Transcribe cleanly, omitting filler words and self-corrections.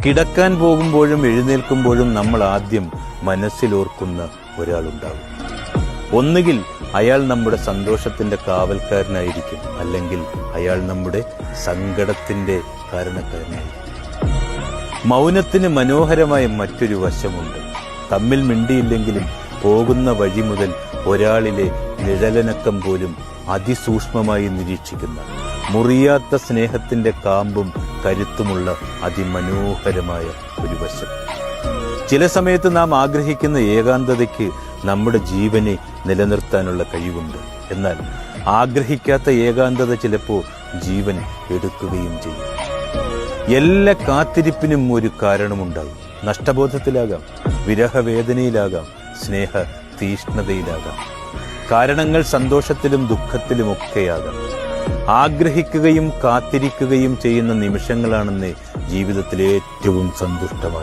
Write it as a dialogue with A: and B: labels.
A: കിടക്കാൻ പോകുമ്പോഴും എഴുന്നേൽക്കുമ്പോഴും നമ്മൾ ആദ്യം മനസ്സിലോർക്കുന്ന ഒരാളുണ്ടാകും. ഒന്നുകിൽ അയാൾ നമ്മുടെ സന്തോഷത്തിന്റെ കാവൽക്കാരനായിരിക്കും, അല്ലെങ്കിൽ അയാൾ നമ്മുടെ സങ്കടത്തിന്റെ കാരണക്കാരനായിരിക്കും. മൗനത്തിന് മനോഹരമായ മറ്റൊരു വശമുണ്ട്. തമ്മിൽ മിണ്ടിയില്ലെങ്കിലും പോകുന്ന വഴി മുതൽ ഒരാളിലെ നിഴലനക്കം പോലും അതിസൂക്ഷ്മമായി നിരീക്ഷിക്കുന്ന, മുറിയാത്ത സ്നേഹത്തിന്റെ കാമ്പും കരുത്തുമുള്ള അതിമനോഹരമായ ഒരു വശം. ചില സമയത്ത് നാം ആഗ്രഹിക്കുന്ന ഏകാന്തതയ്ക്ക് നമ്മുടെ ജീവനെ നിലനിർത്താനുള്ള കഴിവുണ്ട്. എന്നാൽ ആഗ്രഹിക്കാത്ത ഏകാന്തത ചിലപ്പോൾ ജീവൻ എടുക്കുകയും ചെയ്യും. എല്ലാ കാത്തിരിപ്പിനും ഒരു കാരണമുണ്ടാകും. നഷ്ടബോധത്തിലാകാം, വിരഹവേദനയിലാകാം, സ്നേഹ തീഷ്ണതയിലാകാം. കാരണങ്ങൾ സന്തോഷത്തിലും ദുഃഖത്തിലുമൊക്കെയാകാം. ആഗ്രഹിക്കുകയും കാത്തിരിക്കുകയും ചെയ്യുന്ന നിമിഷങ്ങളാണെന്ന് ജീവിതത്തിലെ ഏറ്റവും സന്തുഷ്ടമായ